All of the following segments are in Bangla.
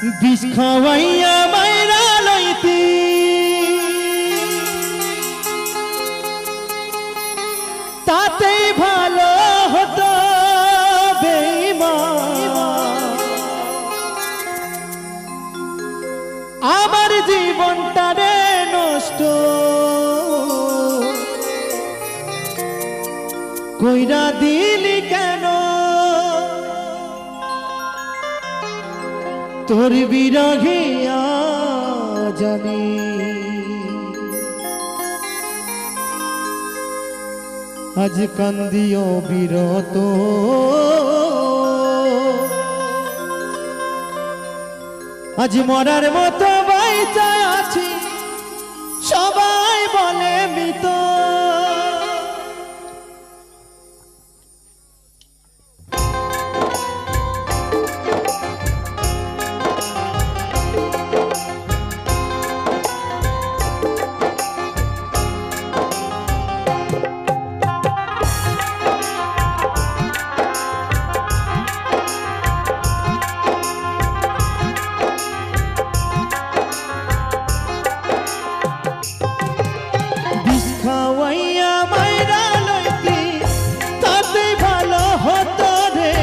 বিষ খাওয়াইয়া মাইরা লইতি তাতেই ভালো হতো বেঈমান। আমার জীবনটা রে নষ্ট কইরা দিলি কেন? তোর বিরহে আজ আমি আজ কান্দিও বিরত। আজ মরার মতো বাইচা আছি, সবাই বলে মৃত। খাওয়াইয়া মাইরা লইতি তাতেই ভালো হতো রে।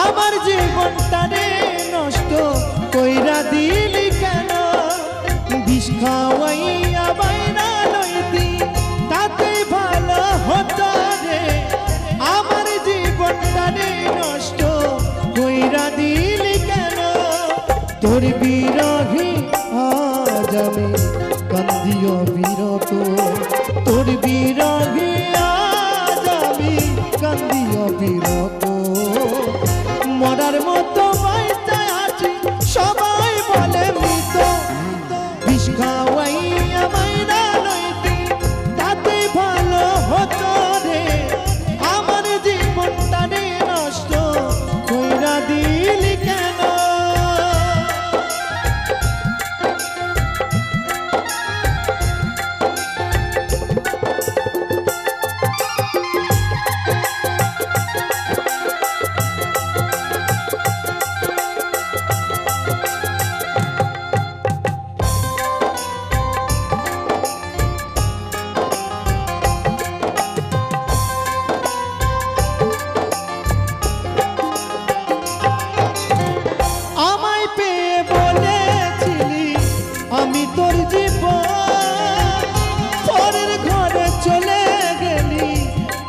আমার জীবনটা রে নষ্ট কইরা দিলি কেন? বিষ খাওয়াইয়া মাইরা লইতি তাতেই ভালো হতো রে। আমার জীবনটা রে নষ্ট কইরা দিলি কেন? তোর বিরহে আজ আমি কান্দিও বিরত। তোর বিরহে আজ আমি কান্দিও বিরত। মরার মতো বাইচা আছি, সবাই বলে মৃত। বিষ খাওয়াইয়া মাইরা লইতি তাতে ভালো হতো রে। আমার জীবনটা রে নষ্ট কইরা দিলি কেন? আমি তোর জীবন পরের ঘরে চলে গেলি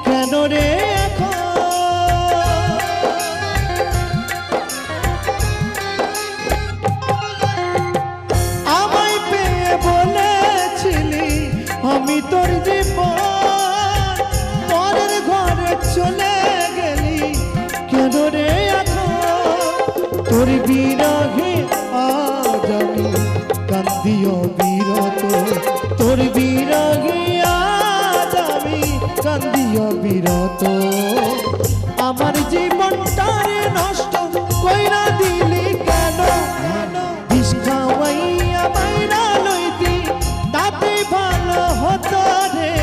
কেন রে? আমায় পেয়ে বলেছিলি আমি তোর জীবন পরের ঘরে চলে গেলি কেন রে? তোর বিরহে আজ আমি কান্দিও বিরত। তোর বিরহে আজ আমি কান্দিও বিরত। আমার জীবনটা রে নষ্ট কইরা দিলি কেন? বিষ খাওয়াইয়া মাইরা লইতি তাতে ভালো হতো রে।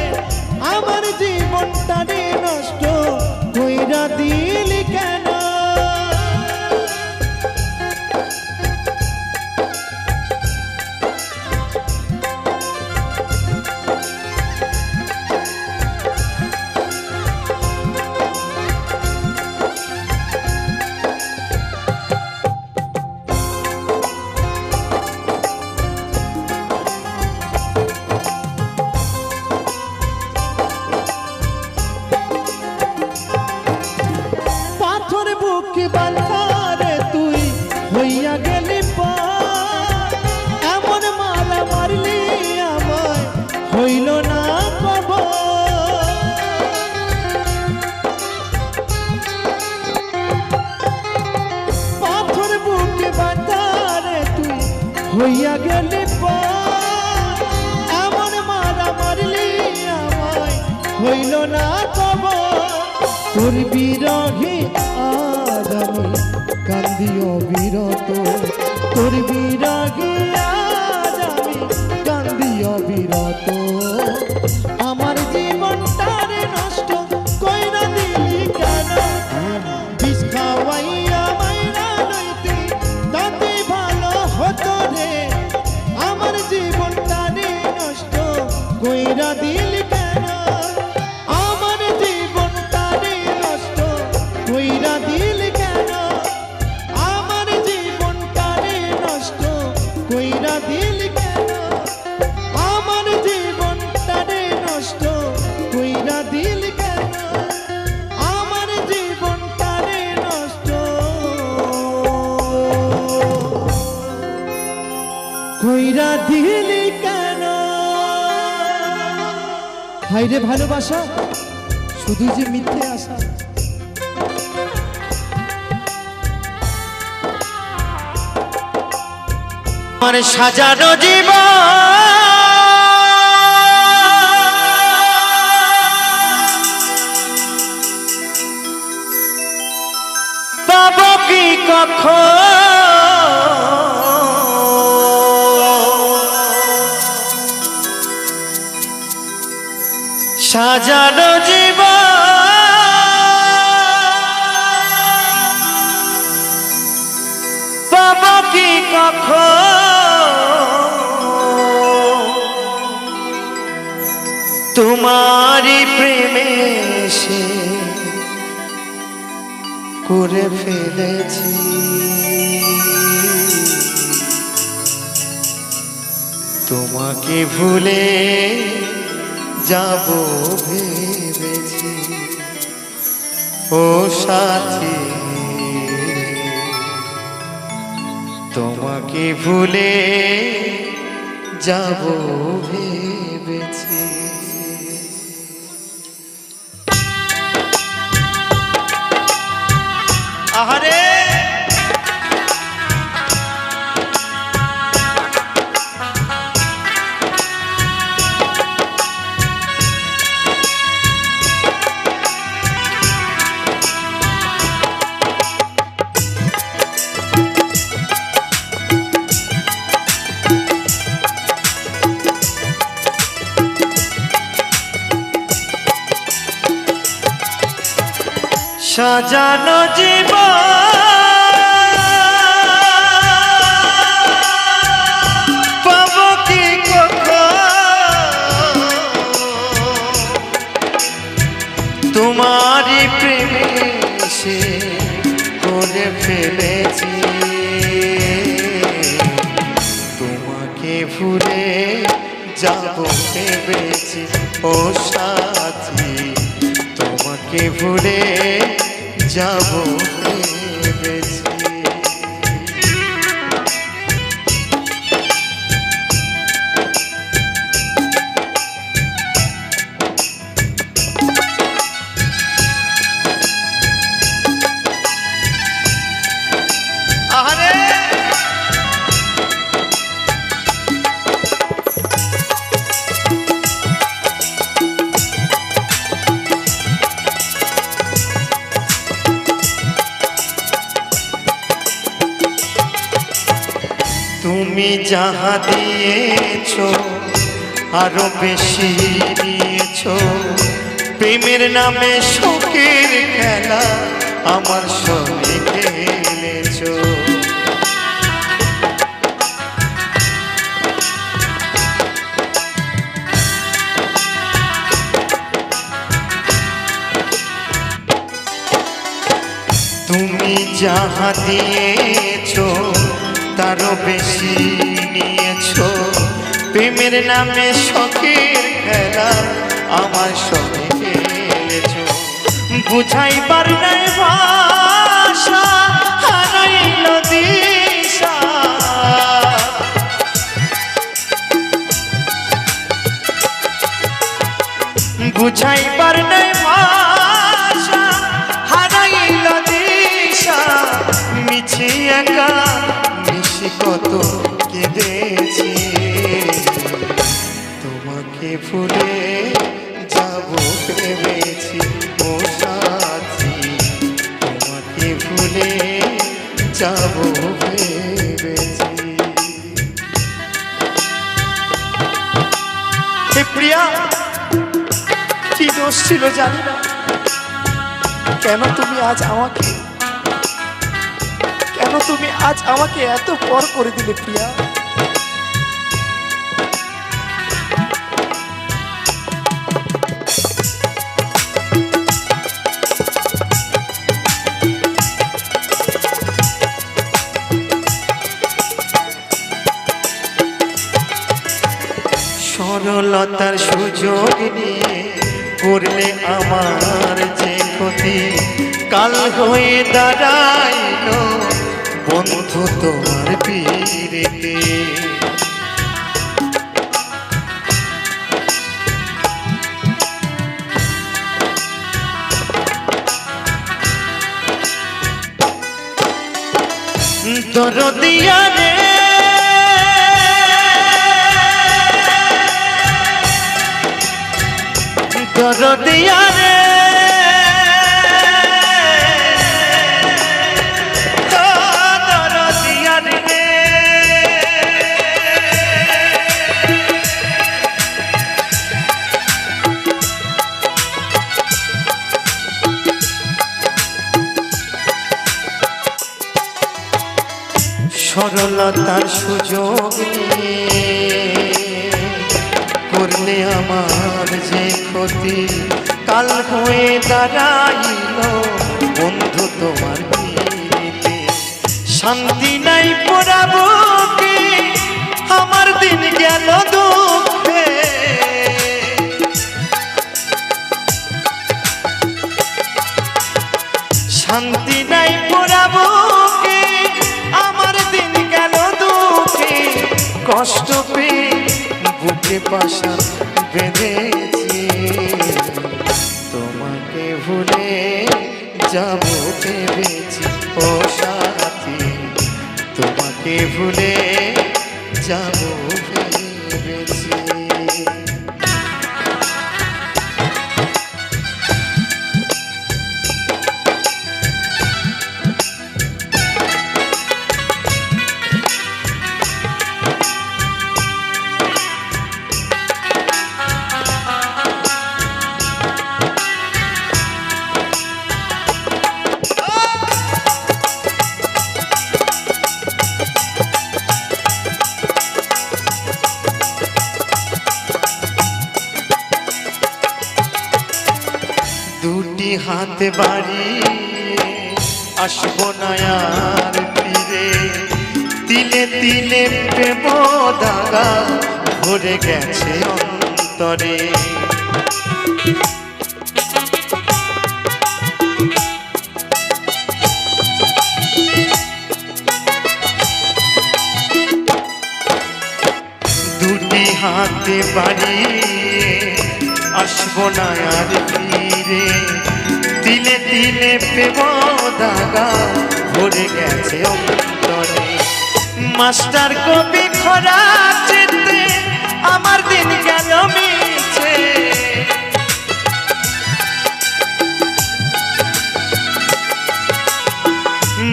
আমার জীবনটা রে নষ্ট কইরা দিলি কেন? বুকে বাঁধারে তুই হইয়া গেলি পার। এমন মালা মারলি আমায় হইল না খবর। পাথর বুকে বাঁধারে তুই হইয়া গেলি পার। এমন মালা মারলি আমায় হইল না খবর। তোর বিরহে আজ আমি কান্দিও বিরত। তোর বিরহে আজ আমি কান্দিও বিরত। আমার জীবনটা রে নষ্ট কইরা দিলি কেন? বিষ খাওয়াইয়া মাইরা লইতি তাতে ভালো কইরা দিলি কেন হাইরে ভালোবাসা শুধু যে মিথ্যে আশা আমার সাজানো জীবন পাবো কি কখন সাজানো জীবন পাবো কি কখন তোমারই প্রেমে সে করে ফেলেছি তোমাকে ভুলে যাব ভেবেছি ও সাথী তোমাকে ভুলে যাব ভেবেছি আহারে সাজানো জীবন পাবো কি কখন তোমারই প্রেমে সে করে ফেলেছি তোমাকে ভুলে যাব ভেবেছি ও সাথী তোমাকে ভুলে যাব ভেবেছি আহারে তুমি যাহা দিয়েছো আরো বেশি নিয়েছো প্রেমের নামে শোকের খেলা আমার সঙ্গে খেলেছো তুমি যাহা দিয়েছো তারও বেশি নিয়েছো প্রেমের নামে শখের খেলা আমার সঙ্গে খেলেছো বুঝাইবার নাই ভাষা হারাইল দিশা বুঝাইবার নাই ভাষা হারাইল দিশা মিছে একা কত কেঁদেছি তোমাকে ভুলে যাব ভেবেছি ও সাথী তোমাকে ভুলে যাব ভেবেছি হে প্রিয়া কি দোষ ছিল জানি না কেন তুমি আজ আমাকে এত পর করে দিলে প্রিয়া সরলতার সুযোগ নিয়ে করলে আমার যে ক্ষতি কাল হয়ে দাঁড়াইল বন্ধু তোমার পীড়িতে দিয়া রে দরদিয়া রে দরদিয়া রে সরলতার সুযোগ করলে আমার যে ক্ষতি কাল হয়ে দাঁড়াইল বন্ধু তোমার পিড়িতে শান্তি নাই পোড়াবো কি আমার দিন গেল দুঃখে শান্তি নাই পোড়াবো কি আমার দিন গেল দুঃখে কষ্ট পেয়ে বুকে পাশা বেঁধেছি তোমাকে ভুলে যাব ভেবেছি ও সাথী তোমাকে ভুলে যাব ভেবেছি দুটি হাতে বাড়ি আসবো না আর ফিরে তিলে তিলে প্রেম দাগা ভরে গেছে অন্তরে দুটি হাতে বাড়ি আসবো না আর ফিরে তিলে তিলে প্রেম দাগা ভরে গেছে অন্তরে মাস্টার কবি খরা চিত্তে আমার দিন গেল মিছে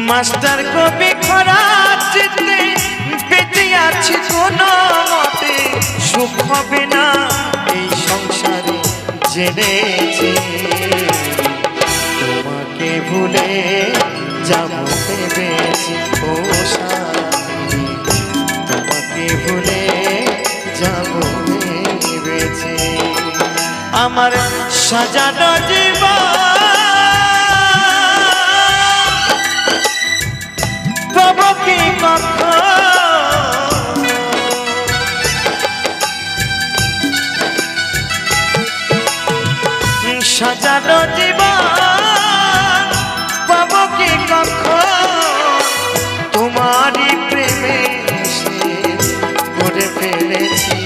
মাস্টার কবি খরা চিত্তে বেঁচে আছি কোনো মতে সুখ হবে না এই সংসারে জেনেছি তোমাকে ভুলে যাব ভেবেছি ও সাথী তোমাকে ভুলে যাব ভেবেছি আমার সাজানো জীবন পাবো কি কখন সাজানো জীবন পাবো কি কখন তোমারই প্রেমে করে ফেলেছি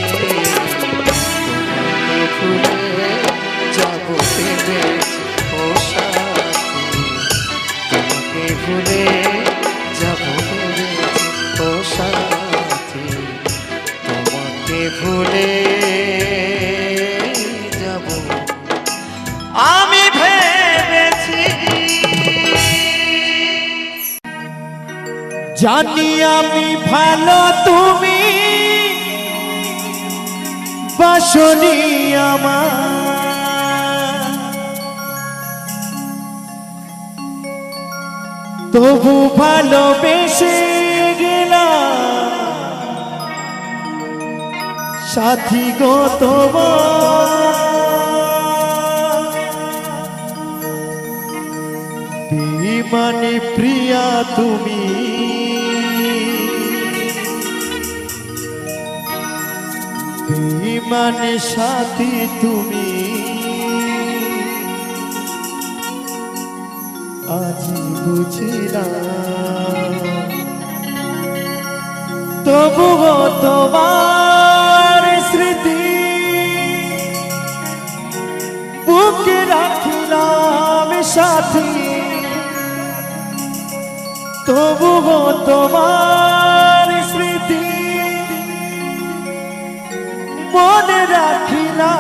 তোমাকে ভুলে যাব ভেবেছি ও সাথী তোমাকে ভুলে যাব ভেবেছি ও সাথী তোমাকে ভুলে যাব আমি ভেবেছি জানি আমি ভালো তুমি বাসনি আমার তবু ভালোবেসে গেলাম সাথী গো তোমার বিমানে প্রিয়া তুমি বিমানে সাথী তুমি আজি বুঝিলাম তবুও তোমার স্মৃতি বুকে রাখিলাম সাথী তবুও তোমার স্মৃতি মনে রাখি না।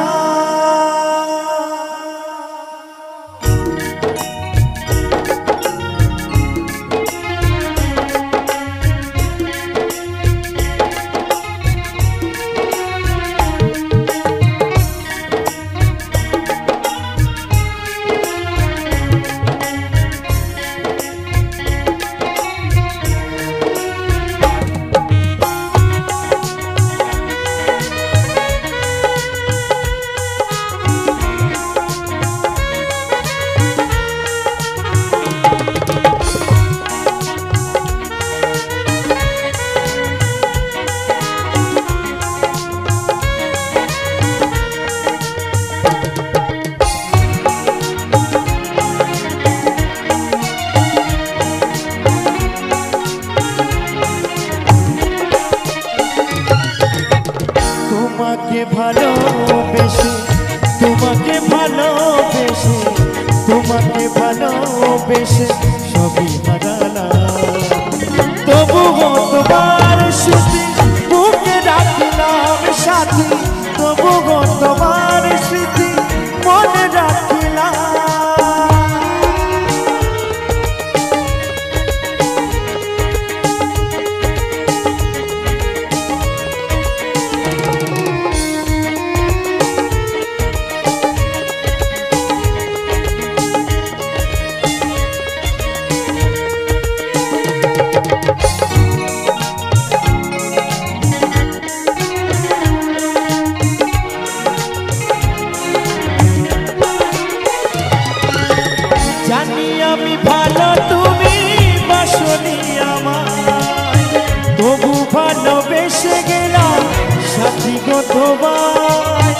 তোমাকে ভালোবেসে তোমাকে ভালোবেসে তোমাকে ভালোবেসে সবই হারালাম, তবুও তোমার স্মৃতি বুকে রাখলাম সাথী, তবুও তোমার স্মৃতি মনে রাখলাম। জানি আমি ভালো তুমি বাসনি আমায়, তবু ভালোবেসে গেলাম সাথী গো তোমায়।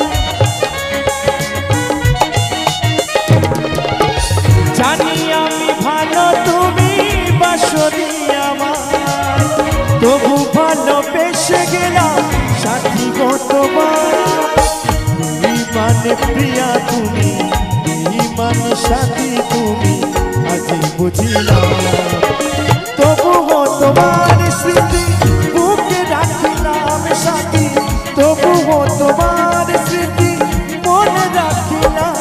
জানি আমি ভালো তুমি বাসনি আমায়, তবু ভালোবেসে গেলাম সাথী গো তোমায়। মানে প্রিয়া তুমি মানে সাথী তুমি আজ বুঝিলাম, তবুও তোমার স্মৃতি বুকে রাখিলাম সাথী, তবুও তোমার স্মৃতি মনে রাখিলাম।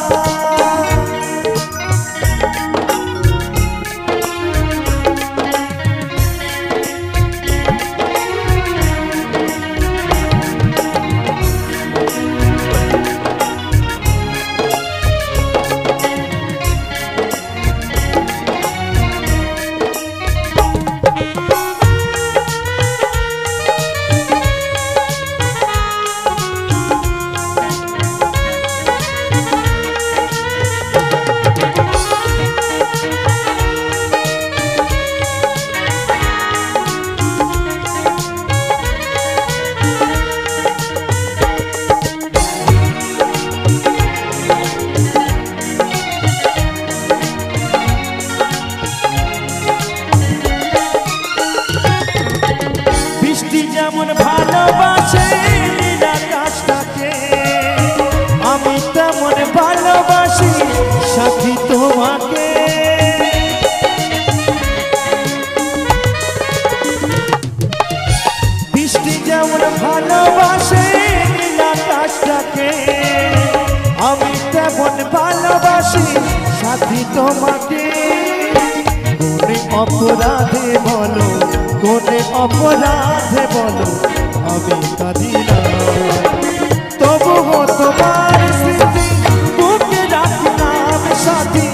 যেমন ভালোবাসে আকাশটাকে, আমি তেমন ভালোবাসি সাথী তোমাকে। বৃষ্টি যেমন ভালোবাসে আকাশটাকে, আমি তেমন ভালোবাসি সাথী তোমাকে। কোনে অপরাধে বলো, কোনে অপরাধে বলো আমি কাঁদিলাম, তবুও তোমার স্মৃতি বুকে রাখলাম সাথী,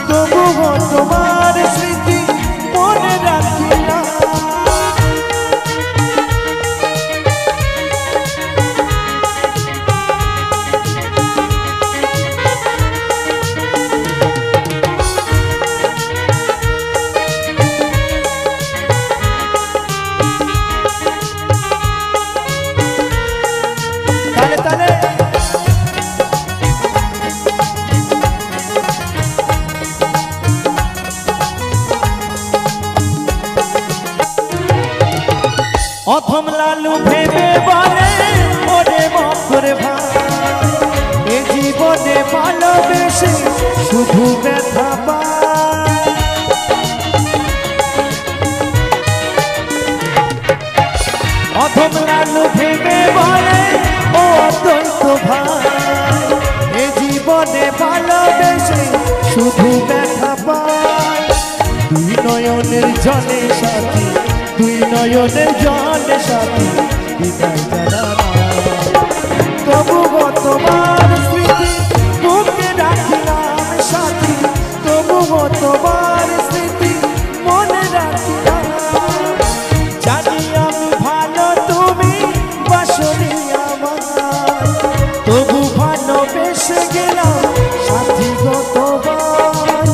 তবুও তোমার স্মৃতি মনে রাখলাম। অথম লালু ভেবে বলে ওরে মকরে ভাই, এ জীবনে ভালোবেসে শুধু ব্যথা পায়। অধম লালু ভেবে বলে ও অদ্বৈত ভাই এ জীবনে ভালোবেসে শুধু ব্যথা পায় দুই নয়নের জলে সাথী দুই নয়নের জলে সাথী বিদায় জানা তবুও তোমার স্মৃতি বুকে রাখিলাম সাথী তবুও তোমার স্মৃতি মনে রাখিলাম জানি আমি ভালো তুমি বাসনি আমার তবু ভালোবেসে গেলাম সাথী গতবার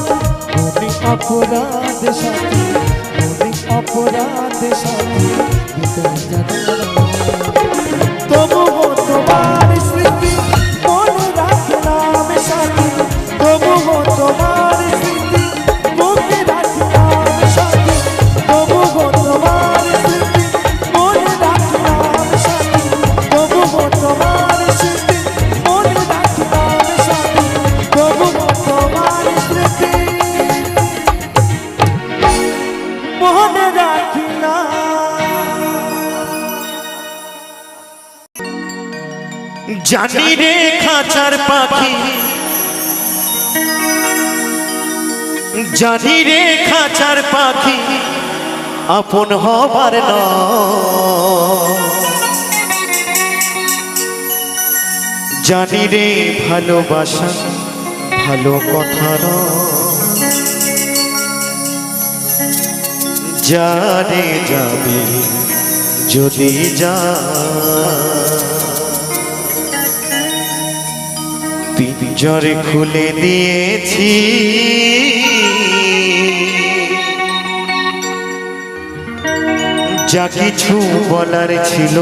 মনে অপরাধ সাথী মনে অপরাধ সাথী বিদায় জানা তবুও তোমার স্মৃতি মনে রাখলাম সাথী তবুও তোমার স্মৃতি মনে রাখলাম সাথী তবুও তোমার স্মৃতি মনে রাখলাম সাথী তবুও তোমার স্মৃতি মনে রাখলাম সাথী তবুও তোমার স্মৃতি মনে রাখলাম জানি রে খাঁচার পাখি জানি রে খাঁচার পাখি আপন হবার নয় জানি রে ভালোবাসা ভালো কথা নয় জানে যাবে যদি যা পিঞ্জরে খুলে দিয়েছি যা কিছু বলার ছিল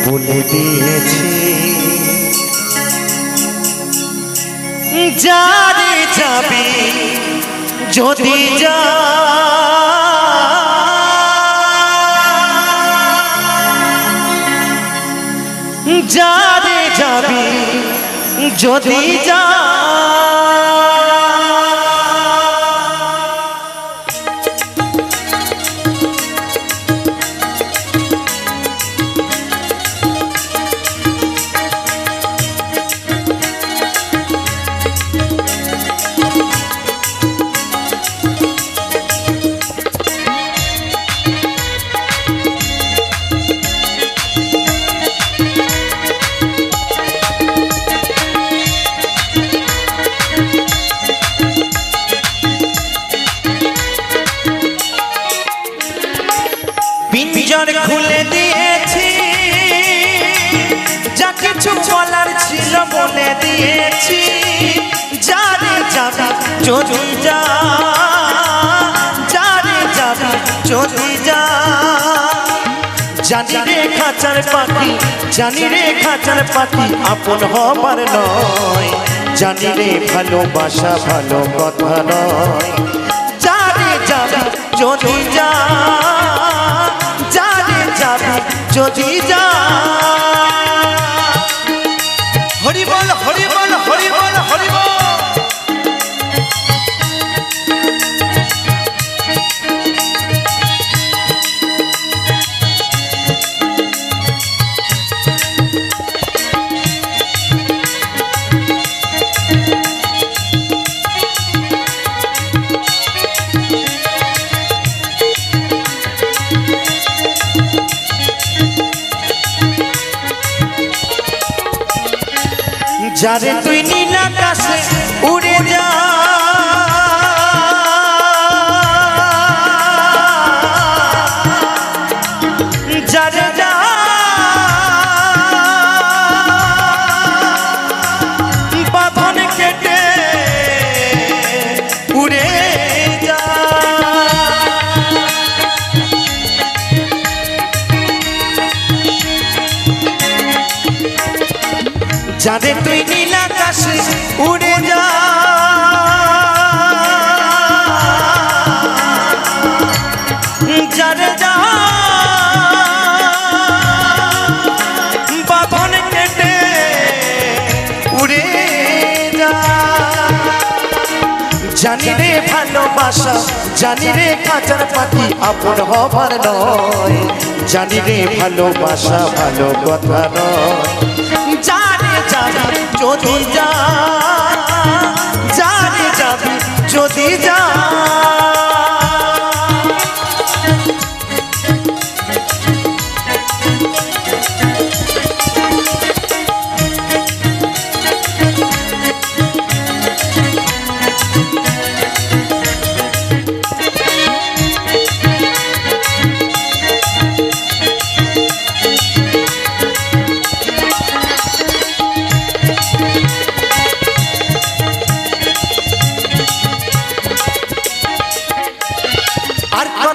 বলে দিয়েছি যারে যাবে যদি যা যারে যাবে যদি যা পিঞ্জর খুলে দিয়েছি যা কিছু বলার ছিল বলে দিয়েছি যারে যাবে যদি যা যারে যাবে যদি যা জানি রে খাঁচার পাখি জানি রে খাঁচার পাখি আপন হবার নয় জানি রে ভালোবাসা ভালো কথা নয় যারে যাবে যদি যা যারে যাবে যদি যা হরি বল হরি বল হরি বল হরি বল যারে তুই নীল আকাশে উড়ে যা যারে যা বাঁধন কেটে উড়ে যা যারে তুই নীল আকাশে উড়ে যা যারে যা বাঁধন কেটে উড়ে যা জানি রে ভালোবাসা জানি রে খাঁচার পাখি আপন হবার নয় জানি রে ভালোবাসা ভালো কথা নয় জানে যাবি যদি যা জানে যাবি যদি যা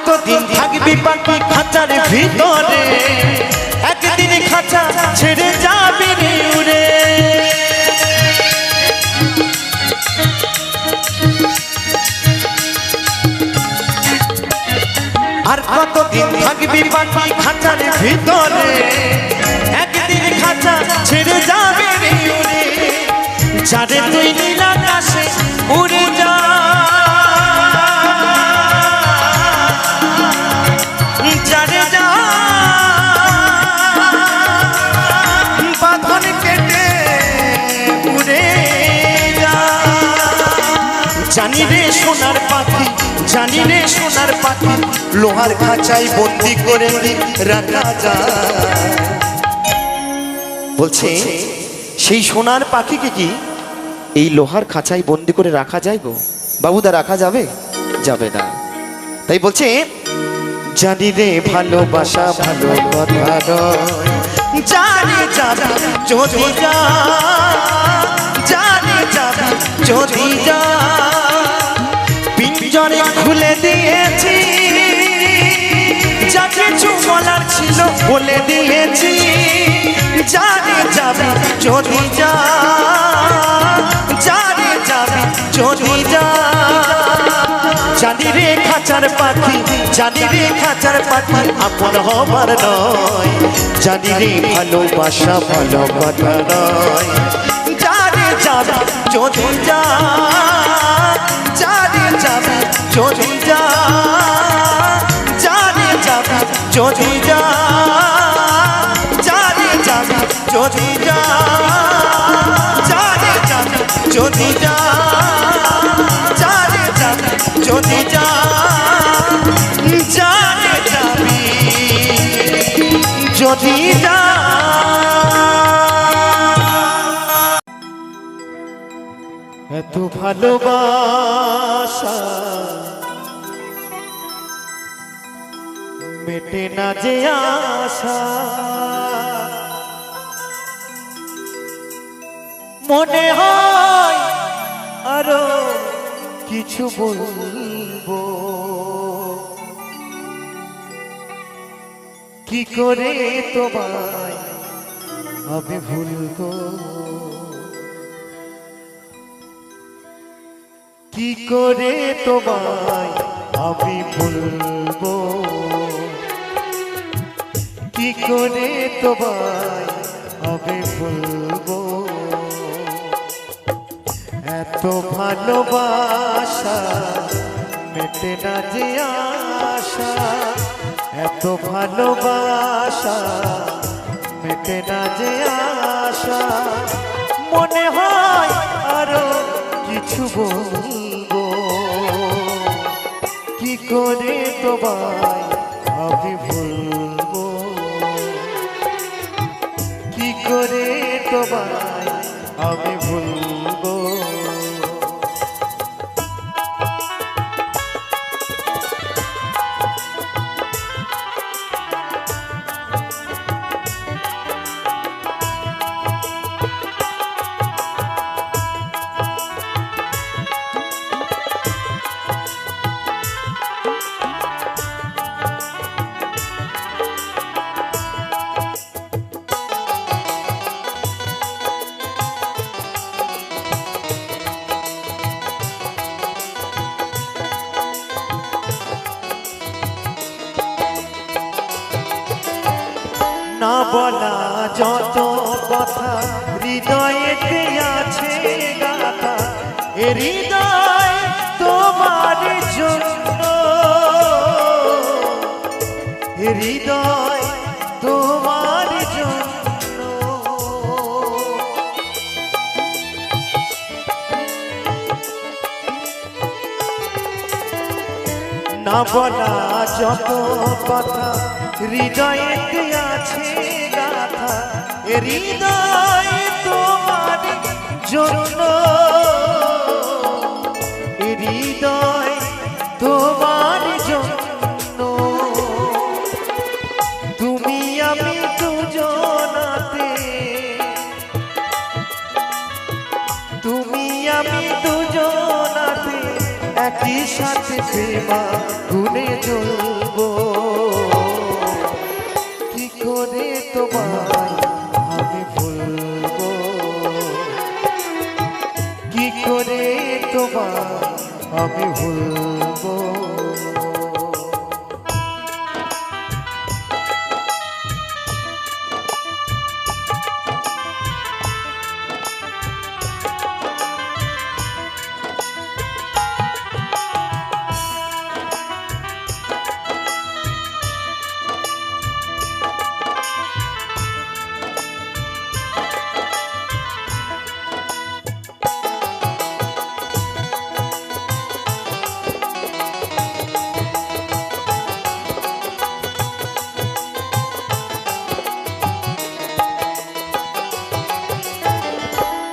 কতদিন থাকবি পাখি খাঁচার ভিতরে একদিন খাঁচা ছেড়ে যাবি রে উড়ে আর কতদিন থাকবি পাখি খাঁচার ভিতরে একদিন খাঁচা ছেড়ে যাবি রে উড়ে যারে তুই নীল আকাশে উড়ে যা জানি রে সোনার পাখি জানি রে সোনার পাখি লোহার খাঁচায় বন্দি করে রাখা যায় বলছে সেই সোনার পাখিকে কি এই লোহার খাঁচায় বন্দি করে রাখা যায় গো বাবুদা রাখা যাবে যাবে না তাই বলছে জানি রে ভালোবাসা ভালো কথা নয় জানি যাবি যদি যা জানি যাবি যদি যা পিঞ্জরে খুলে দিয়েছি যা কিছু বলার ছিল বলে দিয়েছি জানি যাবি যদি যা জানি যাবি যদি যা জানি রে খাঁচার পাখি জানি রে খাঁচার পাখি আপন হবার নয় জানি রে ভালোবাসা ভালো কথা নয় জানি যাবি যদি যা জানি যাবি যদি যা জানি যাবি যদি যা জানি যাবি যদি যা জানি যাবি যদি যা জানি যাবি যদি যা জানি যাবি যদি যা এত ভালোবাসা মেটে না যে আশা মনে হয় আরো কিছু বলবো কি করে তোমায় আমি ভুলবো কি করে তোমায় আমি ভুলবো কি করে তোমায় আমি ভুলবো এত ভালোবাসা মেটে না যে আশা এত ভালোবাসা মেটে না যে আশা মনে হয় আরো কিছু বলবো কি করে তোমায় আমি ভুলবো কি করে তোমায় আমি ভুলবো না বলা যত কথা হৃদয়েতে আছে গাথা এ হৃদয় তোমার জন্য হৃদয় না বলা যত কথা হৃদয়েতে আছে গাথা, হৃদয় তোমার জন্য, হৃদয় তোমার জন্য। তুমি আমি দুজনাতে, তুমি আমি দুজনাতে একই সাথে প্রেমা গুনে জ্বলবো। কি করে তোমায় আমি ভুলবো, কি করে তোমায় আমি ভুলবো।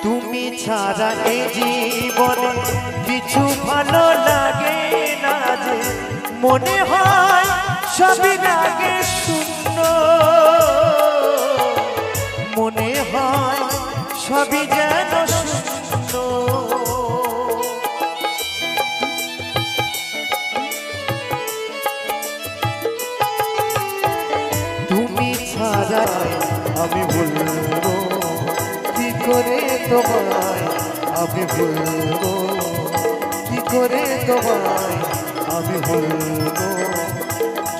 তুমি ছাড়া এই জীবনে কিছু ভালো লাগে না যে, মনে হয় সবই লাগে শূন্য, মনে হয় সবই যেন শূন্য। তুমি ছাড়া আমি ভুলবো, কি করে তোমায় আমি ভুলবো, কি করে তোমায় আমি ভুলবো,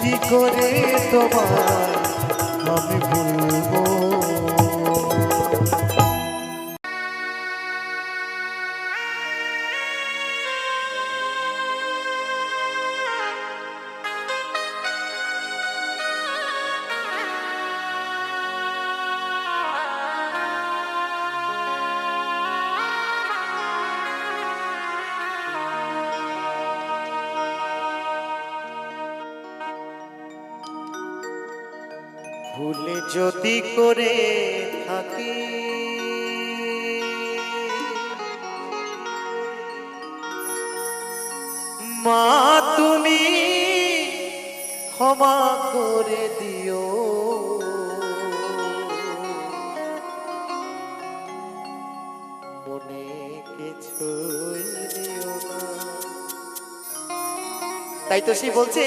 কি করে তোমায় আমি ভুলবো। ভুলে যদি করে থাকি মা তুমি ক্ষমা করে দিও, মনে কিছুই নিও না। তাই তো সে বলছে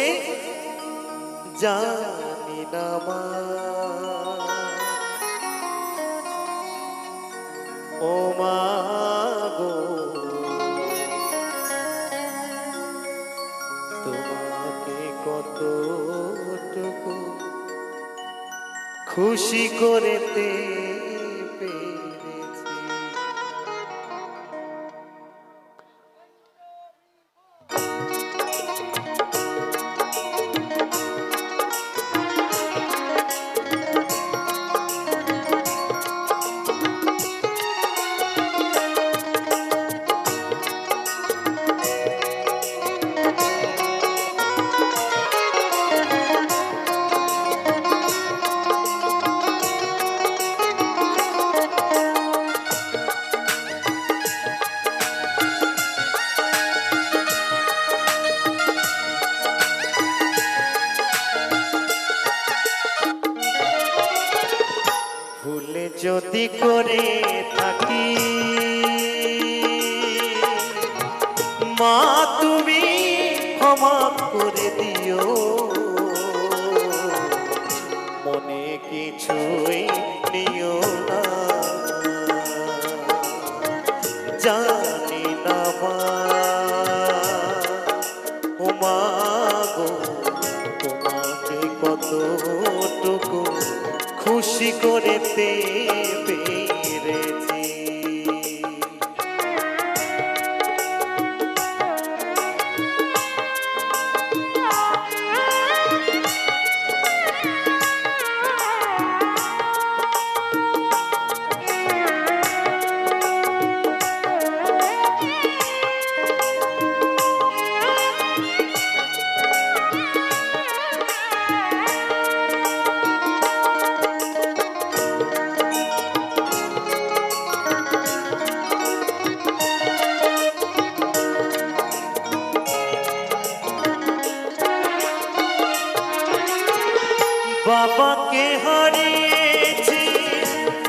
জানি না মা, ও মা গো, তোমাকে কতটুকু খুশি করতে পেরেছি। ভুলে যদি করে থাকি মা তুমি ক্ষমা করে দিও, মনে কিছুই নিও না। জানি না মা, ও মা গো, তোমাকে কতটুকু খুশি করতে পেরেছি। বাবাকে হারিয়েছি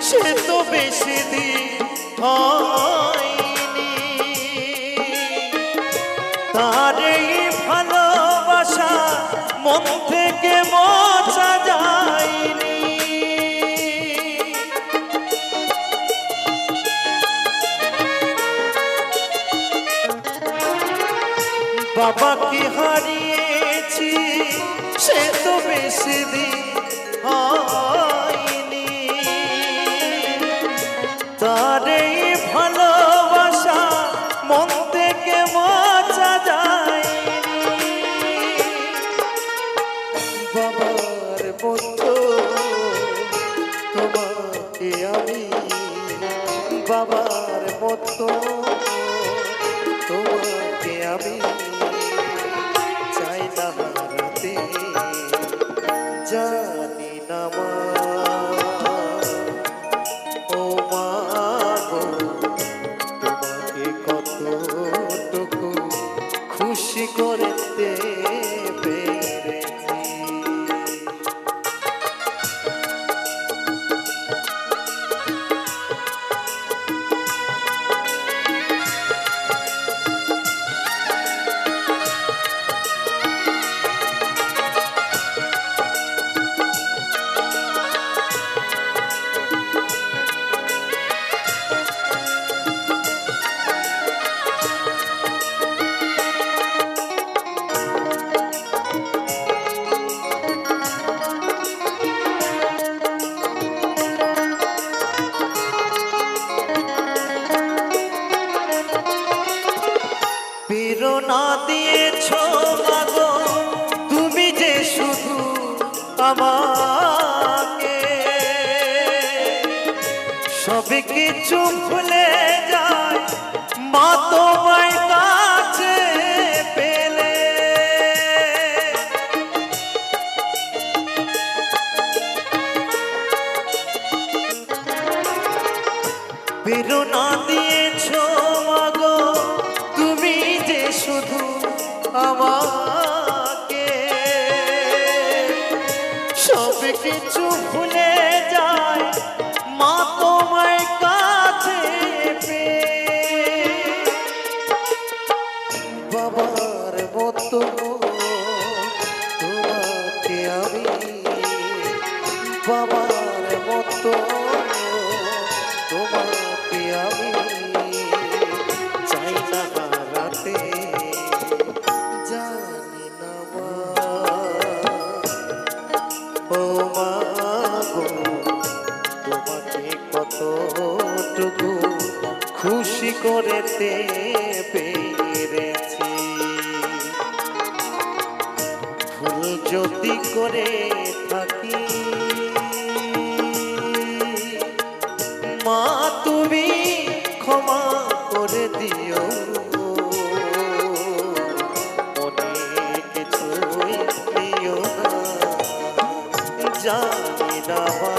সে তো বেশি দিন হয়নি, তার এই ভালোবাসা মন থেকে মোছা যায়নি। বাবাকে হারিয়েছি সে তো বেশি দিন হয়নি, তার এই ভালোবাসা মন থেকে মোছা যায়নি। বাবার মতো তোমাকে আমি, বাবার মতো তোমাকে আমি চাই না হারাতে, জানি না মা ও মা গো তোমাকে কতটুকু খুশি করতে পেরেছি। প্রেরণা দিয়েছ মাগো তুমি যে শুধু আমাকে, সব কিছু ভুলে যায় মা তোমায় কাছে পেলে। প্রেরণা দিয়েছ মাগো তুমি যে শুধু আমাকে, সব কিছু ভুলে যায় মা তোমায় কাছে পেয়ে। বাবার মতো তোমাকে আমি, বাবার মতো তোমাকে আমি চাই না হারাতে, জানি না মা ও মা গো তোমাকে কতটুকু খুশি করতে পেরেছি। ভুল যদি করে থাকি মা তুমি ক্ষমা করে দিও, অনেক কিছুই দিও না, জানি না মা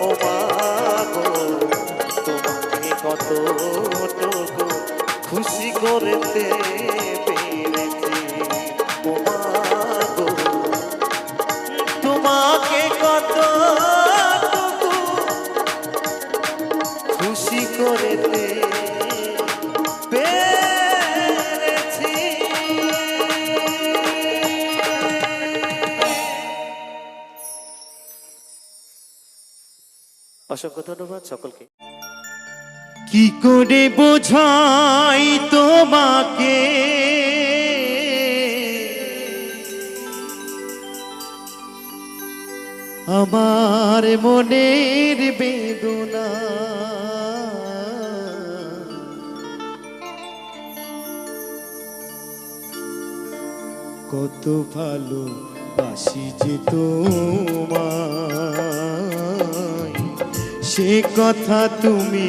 ও মা গো তোমাকে কতটুকু খুশি করতে পেরেছি। ও মা গো তোমাকে কতটুকু খুশি করতে পেরেছি। অসংখ্য ধন্যবাদ সকলকে। কি করে বোঝাই তোমাকে আমার মনের বেদনা, কত ভালো বাসি যে তোমায়, সে কথা তুমি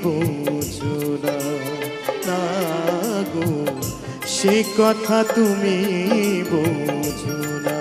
বোঝো না গো, সে কথা তুমি বোঝো না।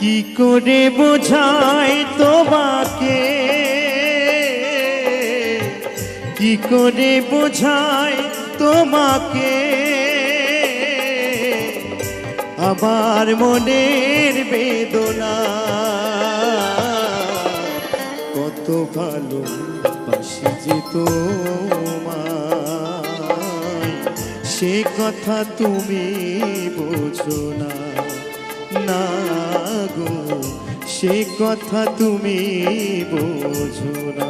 কি করে বোঝাই তোমাকে, কি করে বোঝাই তোমাকে আমার মনের বেদনা। কত ভালো বাসি যে তোমায়, সে কথা তুমি বোঝো না, না গো সে কথা তুমি বোঝো না।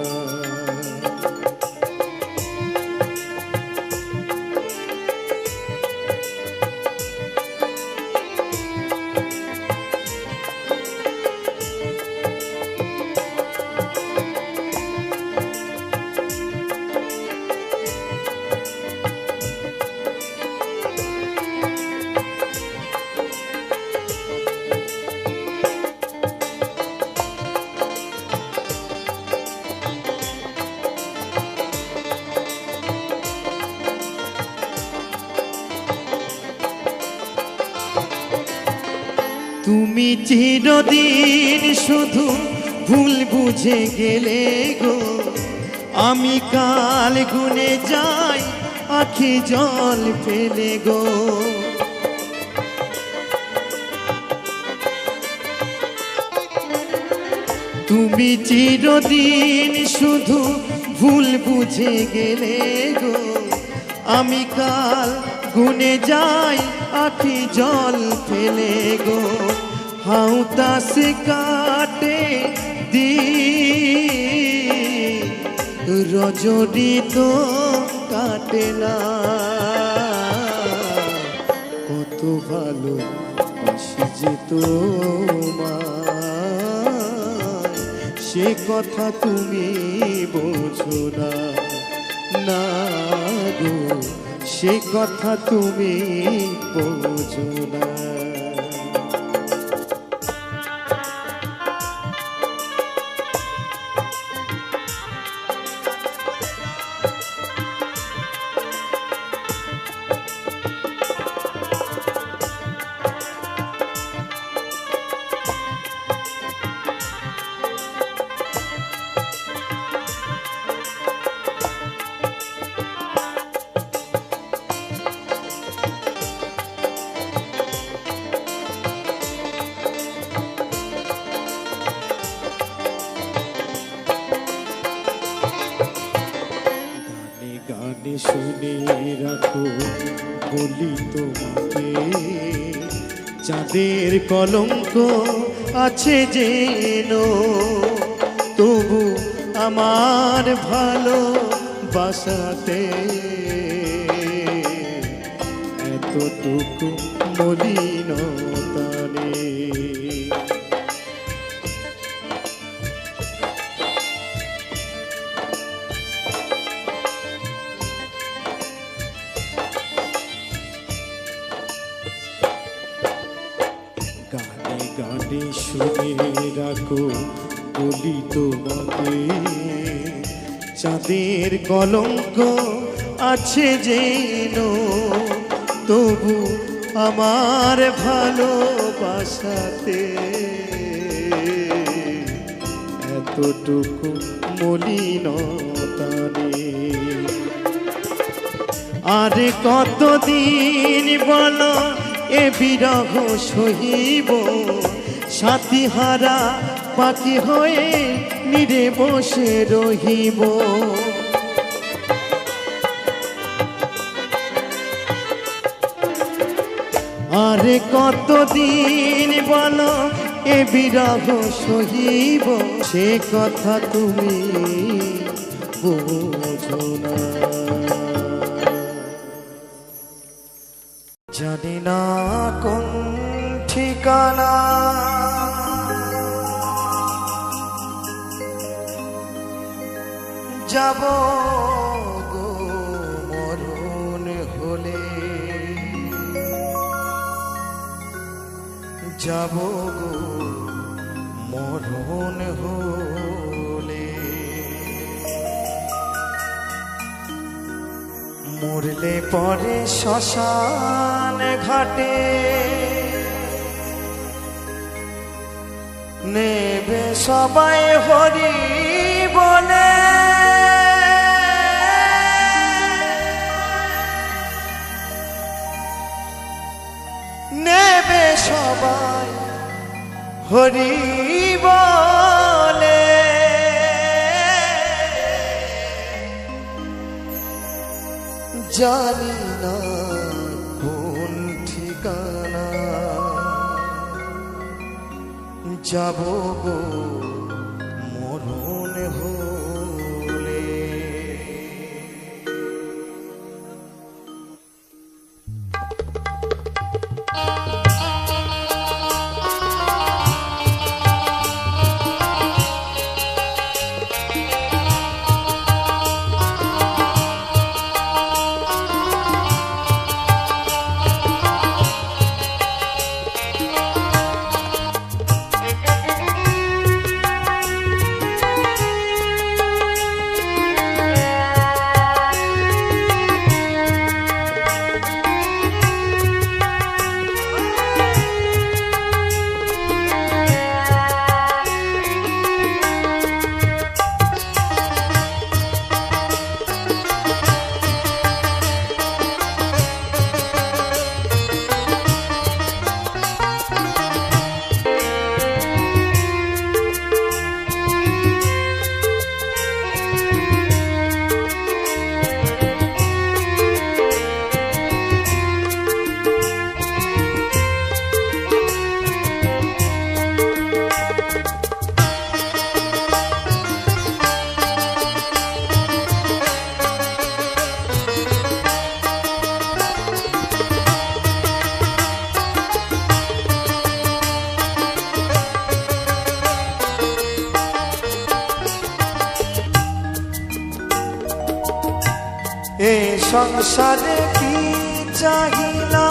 তুমি চিরদিন শুধু ভুল বুঝে গেলে গো, আমি কাল গুনে যাই আখি জল ফেলে গো। তুমি চিরদিন শুধু ভুল বুঝে গেলে গো, আমি কাল গুনে যাই আখি জল ফেলে গো। হাউতাস কাটে দিন রজনী তো কাটে না। কত ভালো বাসি যে তোমায়, সে কথা তুমি বোঝো না, না গো সে কথা তুমি বোঝো না। গানে শুনে রাখো বলি তোমাকে, চাঁদের কলঙ্ক আছে যেন, তবু আমার ভালো বাসাতে এতটুকু মলিনতা নেই। গানে গানে শুনে রাখো বলি তোমাকে, চাঁদের কলঙ্ক আছে যেন, তবু আমার ভালোবাসাতে এতটুকু মলিনতা নেই। আরে কতদিন বলো এ বিরহ সহিব, সাথী হারা পাখি হয়ে নিরে বসে রহিব। আরে কতদিন বলো এ বিরহ সহিব, সে কথা তুমি বোঝো না। জানি না কোন ঠিকানা যাব গো মরণ হলে, যাব গো মরণ হলে। মরলে পরে শ্মশান ঘাটে নেবে সবাই হরি বলে, নেবে সবাই হরি বলে, জানি না কোন ঠিকানা যাব গো মরণ হলে। এ সংসারে কি চাহিলা,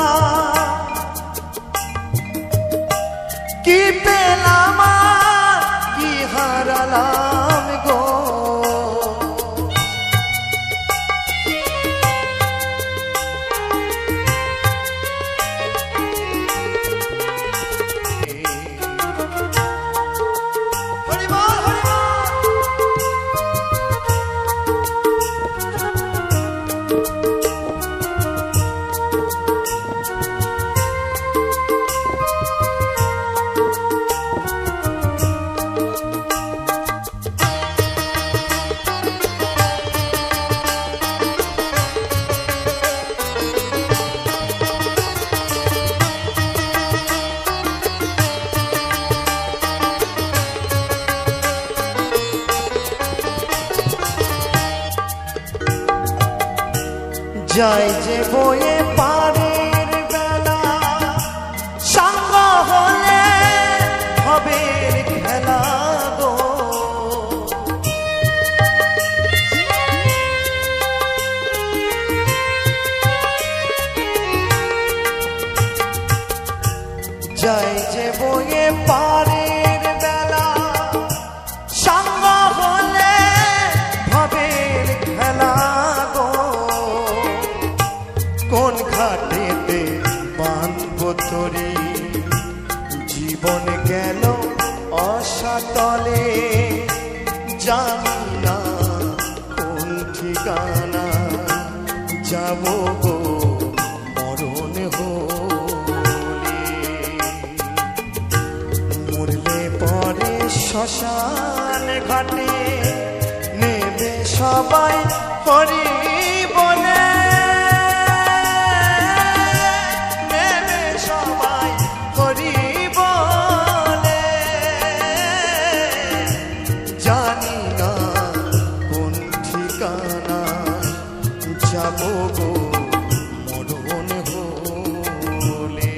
কি পেলাম কি হারালাম গো, যাই যে বয়ে পারের বেলা, সঙ্গ হলে হবে খেলা গো, যাই যে বয়ে পারের বেলা, সঙ্গ হলে হবে খেলা গো, কোন ঘাটেতে বাঁধব তরি, জীবন গেল অসাতলে, জানি না কোন ঠিকানা যাব গো মরণ হলে, মরলে পরে শ্মশান ঘাটে নেবে সবাই হরি বলে, জানি না কোন ঠিকানা যাব গো মরণ হলে।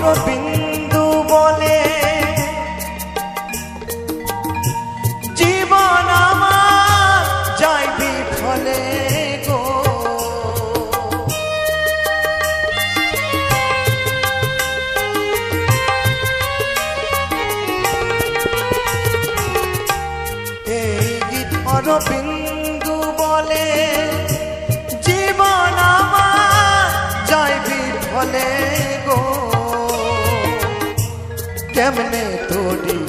অরবিন্দু বলে জীবন আমার যায় বিফলে গো। এই গীত অরবিন্দু বলে জীবন আমার যায় বিফলে গো। কেমনে তোরি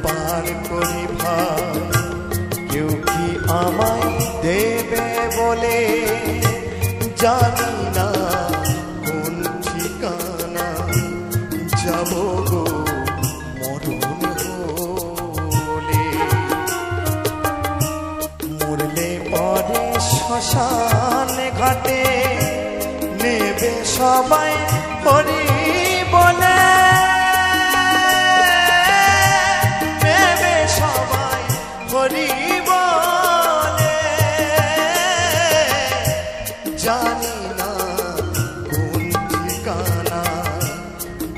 পার করি ভাই, কেউ কি আমায় দেবে বলে, জানি না কোন ঠিকানা যাব গো মরণ হলে। মরলে পরে শ্মশান ঘাটে নেবে সবাই হরি বলে, নেবে সবাই হরি বলে। জানি না কোন ঠিকানা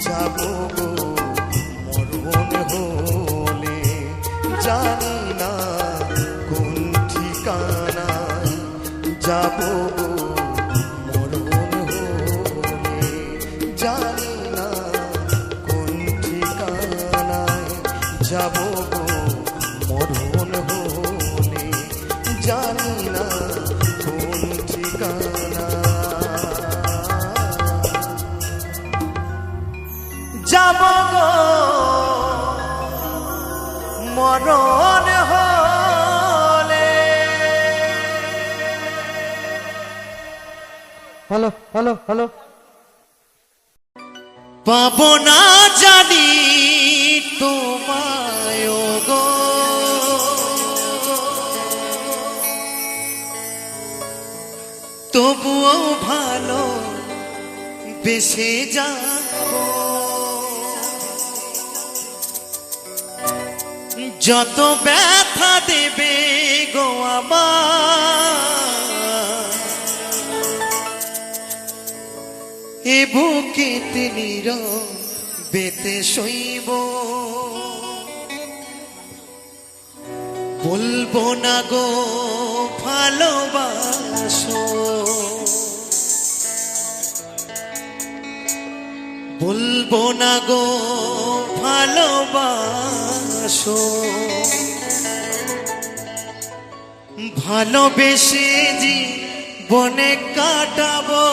যাব গো মরণ হলে, জানি না কোন ঠিকানা যাব গো মরণ হলে, জানি না কোন ঠিকানায় যাব গো মরণ হলে, জানি না কোন ঠিকানা যাব গো মরণ হলে। Hello hello hello. পাবো না জানি তোমায় গো, তবুও ভালো বেসে যাব। যত ব্যথা দেবে গো আমার, এ বুকেতে নীরবেতে সইব। বলবো না গো ভালোবাসো, বলবো না গো ভালোবাসো। ভালোবেসে জীবনে কাটাবো।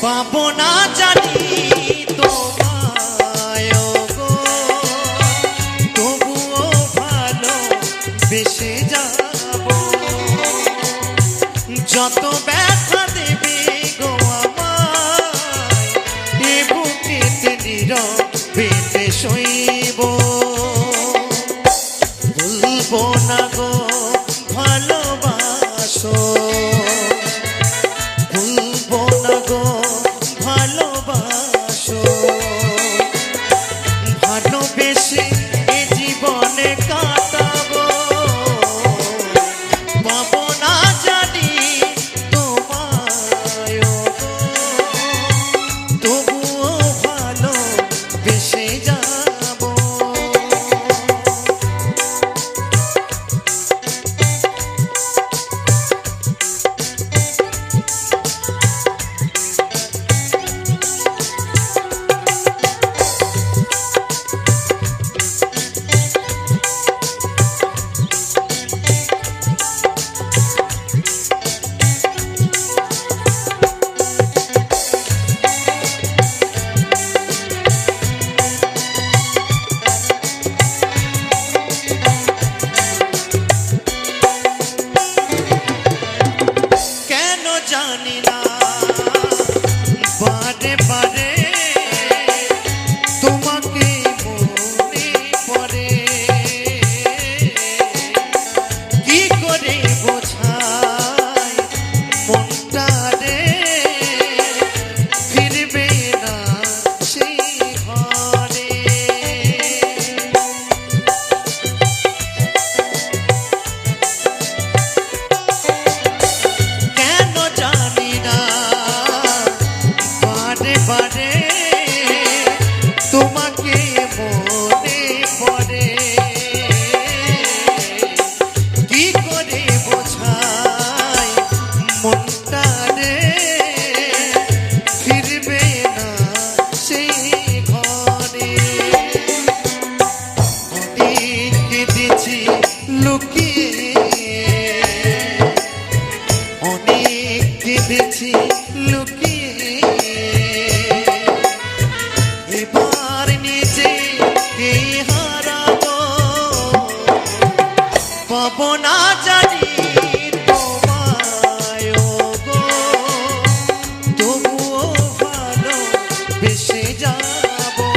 পাবো না জানি তোমায় গো, তবুও ভালো বেসে যাব। যত ব্যথা দেবে গো আমায়, এ বুকেতে নীরবেতে সইব। বলবো না গো ভালোবাসো, বলবো না গো ভালোবাসো। ভালোবেসে এ জীবনে কাটাবো। পাবো না জানি তোমায় গো, তবুও ভালো বেসে যাব। লুকিয়ে অনেক কেঁদেছি লুকিয়ে এবার নিজেকে হারাবো পাবো না জানি তোমায় গো তবুও ভালো বেসে যাবো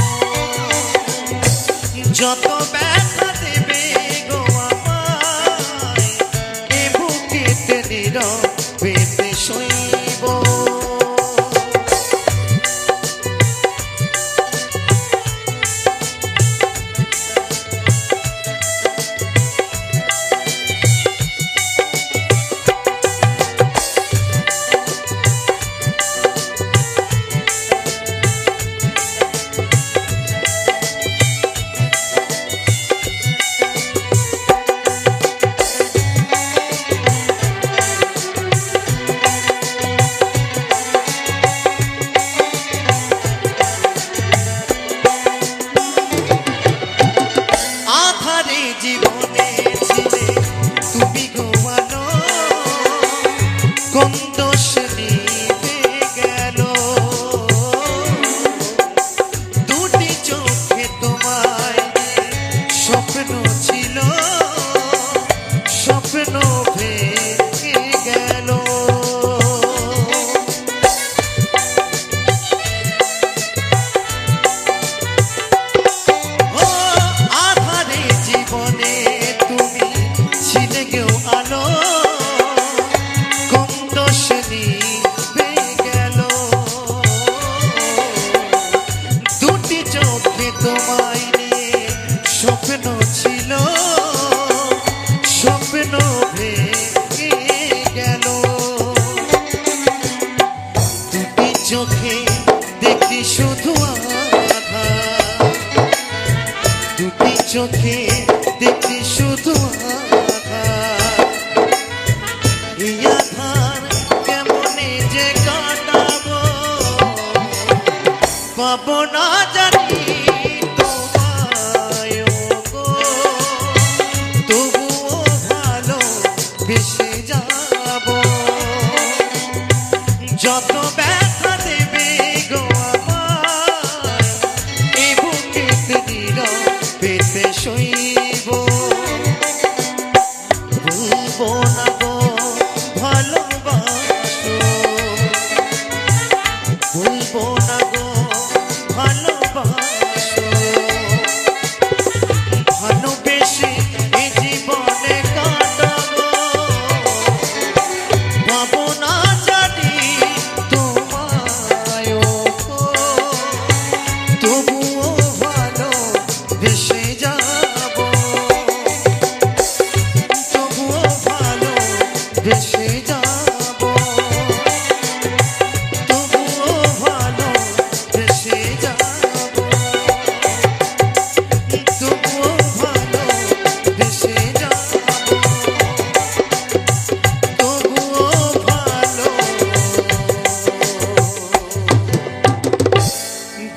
যত ব্যথা দেবে গো আমায় এ বুকেতে নীরবেতে শৈব জীবনে ছিলে তুমি গোয়ানো কোন দোষ নিতে গেল দুটি চোখে তোমায় স্বপ্ন ছিল স্বপ্ন ভেঙে গেল তোমায় নিয়ে স্বপ্ন ছিল স্বপ্ন ভেঙে গেল দুটি চোখে দেখি শুধু আধার দুটি চোখে দেখি শুধু আধার এই আধার কেমনে যে কাটাবো পাবো না জানি বেসে যাব যত ব্যথা দেবে গো আমায় এ বুকেতে নীরবেতে শৈব ভুলবো না গো ভালোবাসো ভুলবো না গো ভালোবাসো ভালোবেসে এ জীবনে কাটাবো পাবো না জানি তোমায় গো তবুও ভালো বেসে যাবো তবুও ভালো বেসে যাবো তবুও ভালো বেসে যাবো তবুও ভালো বেসে যাবো তবুও ভালো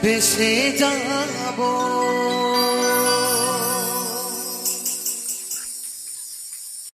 বেসে যাবো।